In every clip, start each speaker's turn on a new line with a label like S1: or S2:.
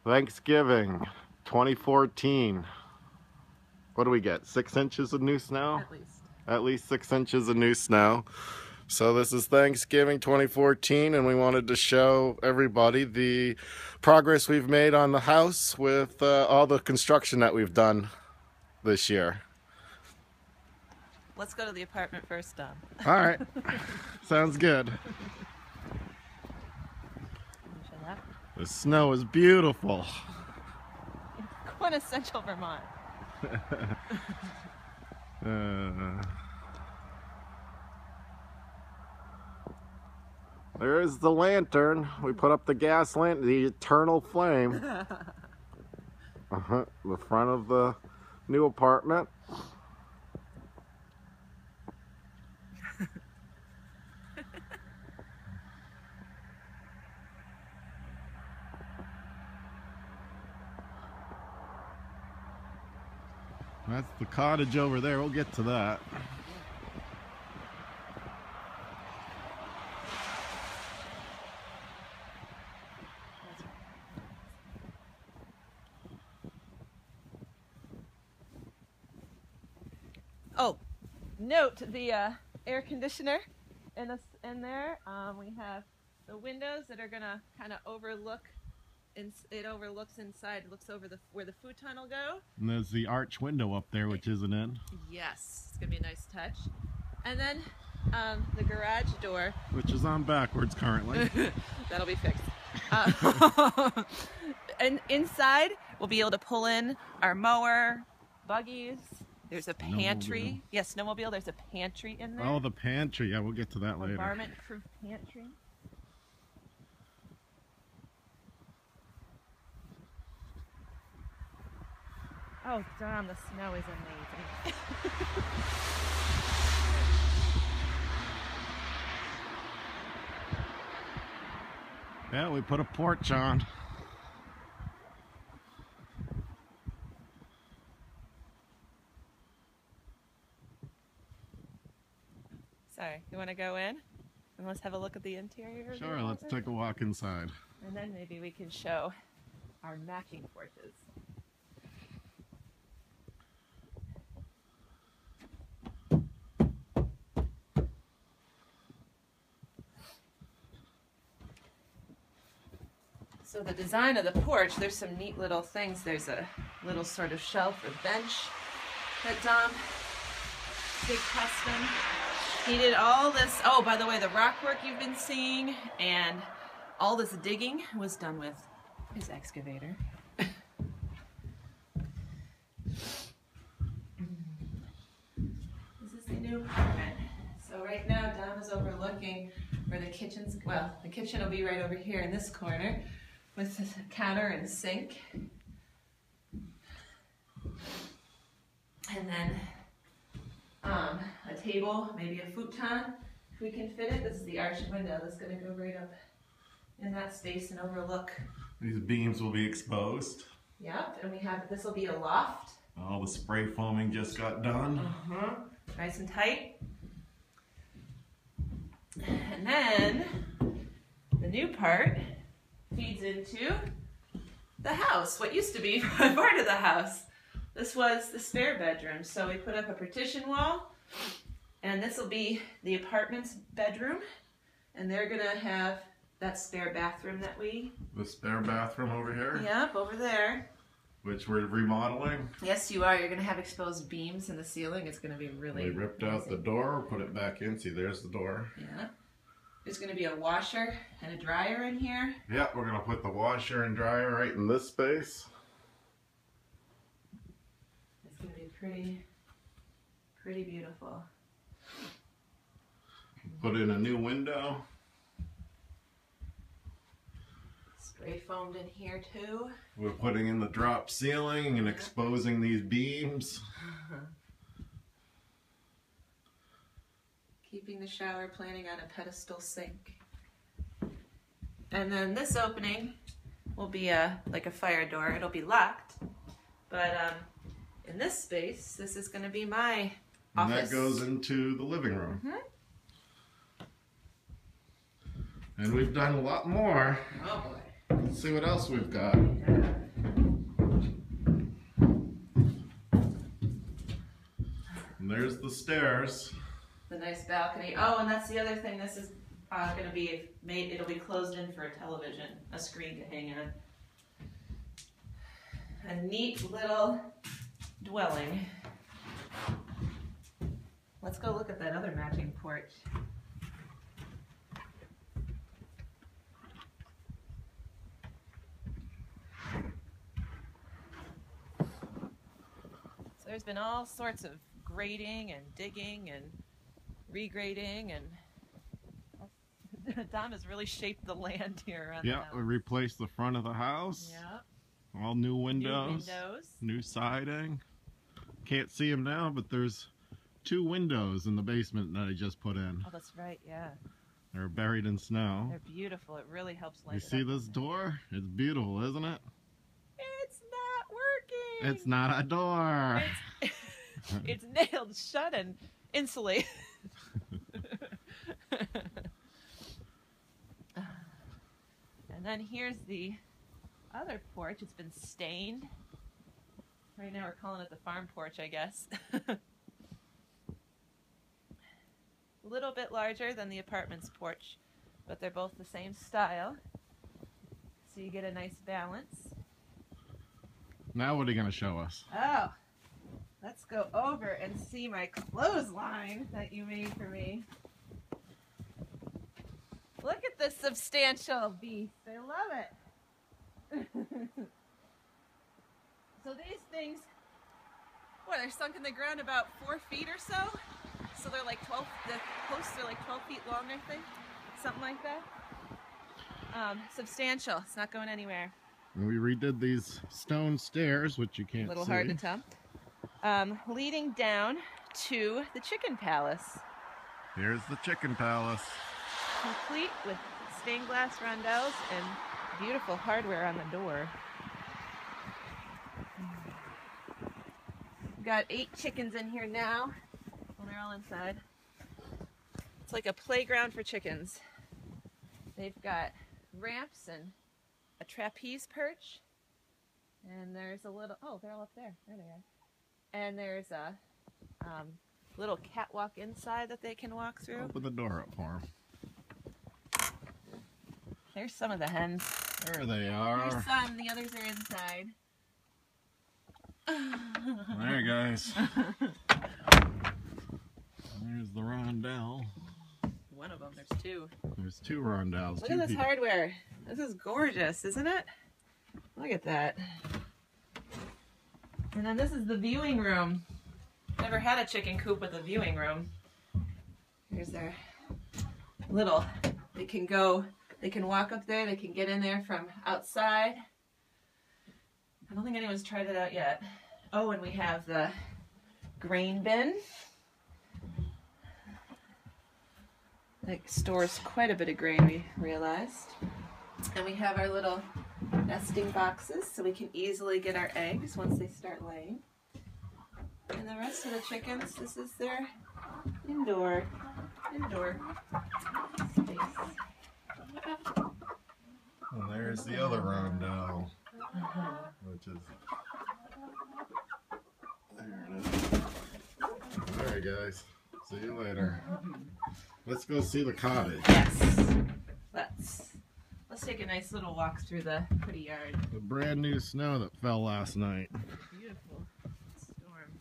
S1: Thanksgiving 2014. What do we get? 6 inches of new snow?
S2: At least.
S1: At least 6 inches of new snow. So this is Thanksgiving 2014, and we wanted to show everybody the progress we've made on the house with all the construction that we've done this year.
S2: Let's go to the apartment first, Dom.
S1: All right. Sounds good. The snow is beautiful.
S2: Quintessential Vermont.
S1: There's the lantern. We put up the gas lantern, the eternal flame. The front of the new apartment. That's the cottage over there. We'll get to that.
S2: Oh, note the air conditioner in there. We have the windows that are gonna kind of overlook. It overlooks inside. It looks over where the futon will go.
S1: And there's the arch window up there, which isn't in.
S2: Yes, it's gonna be a nice touch. And then the garage door,
S1: which is on backwards currently.
S2: That'll be fixed. And inside, we'll be able to pull in our mower, buggies. There's a pantry. Yes, snowmobile. There's a pantry in there.
S1: Oh, the pantry. Yeah, we'll get to that later.
S2: Environment-proof pantry. Oh, Dom, the snow is amazing.
S1: Yeah, we put a porch on.
S2: Sorry, you want to go in? And let's have a look at the interior?
S1: Sure, let's take a walk inside.
S2: And then maybe we can show our matching porches. So the design of the porch, there's some neat little things. There's a little sort of shelf or bench that Dom did custom. He did all this, oh, by the way, the rock work you've been seeing and all this digging was done with his excavator. This is the new apartment. So right now Dom is overlooking where the kitchen's, well, the kitchen will be right over here in this corner with the counter and sink. And then a table, maybe a futon, if we can fit it. This is the arched window that's going to go right up in that space and overlook.
S1: These beams will be exposed.
S2: Yep, and we have, this will be a loft.
S1: All the spray foaming just got done.
S2: Nice and tight. And then the new part feeds into the house, what used to be part of the house. This was the spare bedroom, so we put up a partition wall, and this will be the apartment's bedroom, and they're gonna have that spare bathroom that we...
S1: The spare bathroom over here?
S2: Yep, over there.
S1: Which we're remodeling.
S2: Yes, you are. You're gonna have exposed beams in the ceiling. It's gonna be really...
S1: We ripped out the door, put it back in. See, there's the door.
S2: Yeah. There's gonna be a washer and a dryer in here.
S1: Yep, we're gonna put the washer and dryer right in this space.
S2: It's gonna be pretty beautiful.
S1: Put in a new window.
S2: Spray foamed in here too.
S1: We're putting in the drop ceiling and exposing these beams.
S2: Keeping the shower, planning on a pedestal sink. And then this opening will be like a fire door. It'll be locked, but in this space, this is going to be my office.
S1: And that goes into the living room. And we've done a lot more.
S2: Oh boy.
S1: Let's see what else we've got. And there's the stairs.
S2: The nice balcony. Oh, and that's the other thing. This is going to be made, it'll be closed in for a television, a screen to hang on. A neat little dwelling. Let's go look at that other matching porch. So there's been all sorts of grading and digging and regrading, and Dom has really shaped the land here around the house.
S1: We replaced the front of the house.
S2: Yeah.
S1: All new windows. New siding. Can't see them now, but there's 2 windows in the basement that I just put in.
S2: Oh, that's right, yeah.
S1: They're buried in snow.
S2: They're beautiful. It really helps light
S1: You see this door? It's beautiful, isn't it?
S2: It's not working.
S1: It's not a door.
S2: It's nailed shut and insulated. And then here's the other porch. It's been stained. Right now we're calling it the farm porch, I guess. A little bit larger than the apartment's porch, but they're both the same style. So you get a nice balance.
S1: Now what are you going to show us?
S2: Oh, let's go over and see my clothesline that you made for me. Look at this substantial beast. I love it. So these things, they're sunk in the ground about 4 feet or so. So they're like 12, the posts are like 12 feet long, I think. Something like that. Substantial. It's not going anywhere.
S1: And we redid these stone stairs, which you can't see.
S2: A little hard to tell. Leading down to the chicken palace.
S1: Here's the chicken palace.
S2: Complete with stained glass rondels and beautiful hardware on the door. We've got 8 chickens in here now. Well, they're all inside. It's like a playground for chickens. They've got ramps and a trapeze perch. And there's a little, oh, they're all up there. There they are. And there's a little catwalk inside that they can walk through.
S1: Open the door up for them.
S2: There's some of the hens.
S1: There they are.
S2: There's some, the others are inside.
S1: There, guys. There's the rondelle.
S2: One of them, there's 2.
S1: There's 2 rondelles.
S2: Look at this hardware. This is gorgeous, isn't it? Look at that. And then this is the viewing room. Never had a chicken coop with a viewing room. Here's their little, they can walk up there, they can get in there from outside. I don't think anyone's tried it out yet. Oh, and we have the grain bin. That stores quite a bit of grain, we realized. And we have our little nesting boxes so we can easily get our eggs once they start laying. And the rest of the chickens, this is their indoor space.
S1: And there's the other rondelle, which is, there it is. Alright guys, see you later. Let's go see the cottage.
S2: Yes, let's take a nice little walk through the pretty yard.
S1: The brand new snow that fell last night.
S2: Beautiful storm.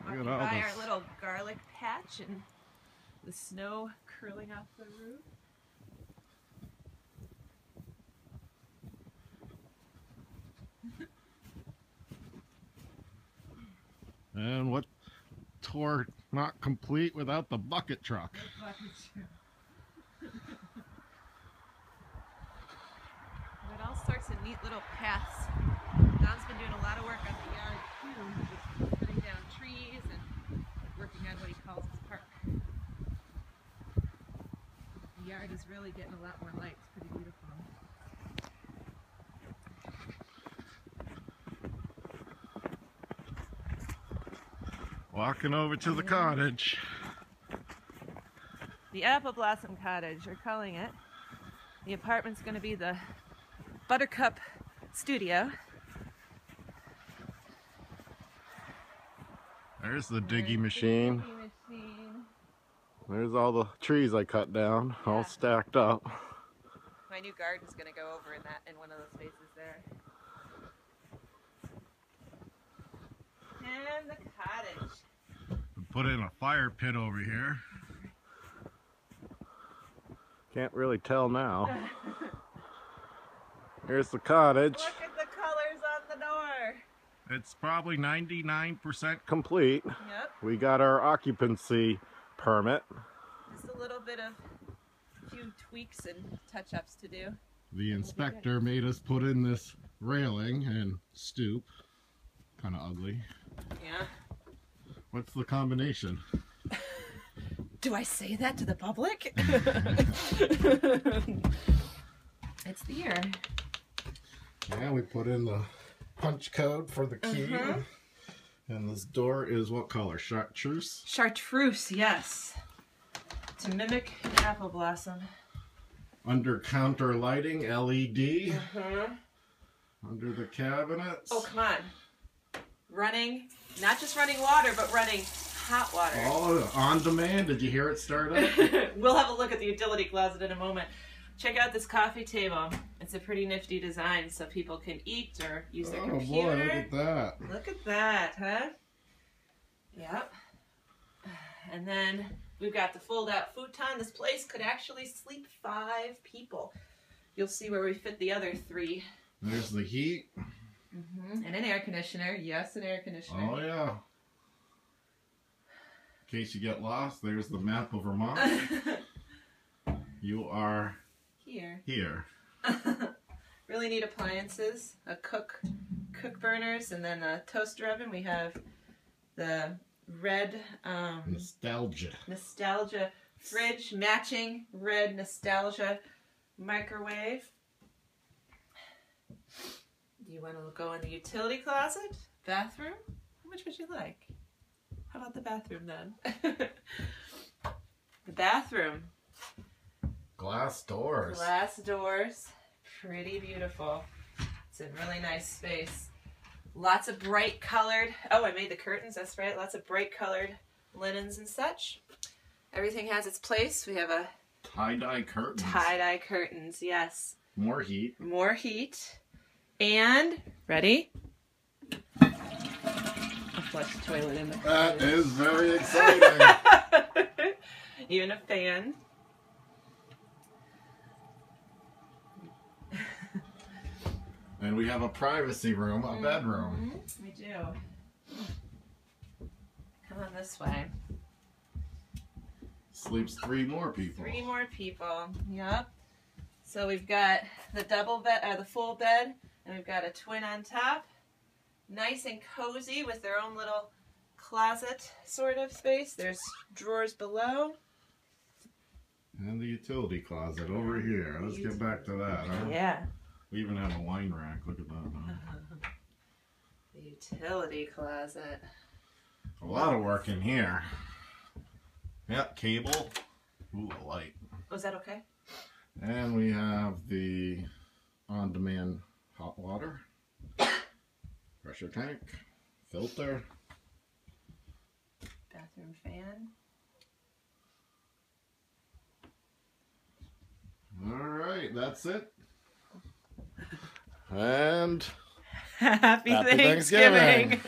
S2: Walking by our little garlic patch and the snow curling off the roof.
S1: And what tour not complete without the bucket truck?
S2: It all sorts of neat little paths. Don's been doing a lot of work on the yard too, just putting down trees and working on what he calls his park. The yard is really getting a lot more light. It's pretty beautiful.
S1: Walking over to the cottage.
S2: The Apple Blossom Cottage, we're calling it. The apartment's going to be the Buttercup Studio.
S1: There's the diggy machine. There's all the trees I cut down, all stacked up.
S2: My new garden's going to go over in one of those spaces there. And the cottage.
S1: We put in a fire pit over here. Can't really tell now. Here's the cottage.
S2: Look at the colors on the door.
S1: It's probably 99% complete.
S2: Yep.
S1: We got our occupancy permit.
S2: Just a little bit of a few tweaks and touch-ups to do.
S1: The inspector made us put in this railing and stoop. Kind of ugly.
S2: Yeah.
S1: What's the combination?
S2: Do I say that to the public? It's the year.
S1: Yeah, we put in the punch code for the key. And this door is what color? Chartreuse?
S2: Chartreuse, yes. To mimic an apple blossom.
S1: Under counter lighting, LED. Under the cabinets.
S2: Oh, come on. Running, not just running water, but running hot water.
S1: Oh, on demand. Did you hear it start up?
S2: We'll have a look at the utility closet in a moment. Check out this coffee table. It's a pretty nifty design so people can eat or use their computer.
S1: Oh boy, look at that.
S2: Look at that, huh? Yep. And then we've got the fold-out futon. This place could actually sleep 5 people. You'll see where we fit the other 3.
S1: There's the heat.
S2: And an air conditioner. Yes, an air conditioner.
S1: Oh, yeah. In case you get lost, there's the map of Vermont. You are here.
S2: Really neat appliances. A cook burners, and then a toaster oven. We have the red nostalgia fridge, matching red nostalgia microwave. Do you want to go in the utility closet? Bathroom? Which would you like? How about the bathroom then? The bathroom.
S1: Glass doors.
S2: Glass doors. Pretty beautiful. It's a really nice space. Lots of bright colored, oh, I made the curtains, that's right. Lots of bright colored linens and such. Everything has its place. We have a
S1: tie-dye curtains.
S2: Tie-dye curtains, yes.
S1: More heat.
S2: More heat. And, ready? I'll flush the toilet in the
S1: That is very exciting.
S2: Even a fan.
S1: And we have a privacy room, a bedroom.
S2: We do. Come on this way.
S1: Sleeps 3 more people.
S2: 3 more people. Yep. So we've got the double bed, or the full bed, and we've got a twin on top. Nice and cozy with their own little closet sort of space. There's drawers below.
S1: And the utility closet over here. Let's get back to that, huh?
S2: Yeah.
S1: We even have a wine rack. Look at that. Huh?
S2: The utility closet.
S1: A lot of work in here. Yep, cable. Ooh, a light.
S2: Oh, is that okay?
S1: And we have the on-demand hot water, pressure tank, filter,
S2: bathroom fan.
S1: All right, that's it. And
S2: Happy Thanksgiving.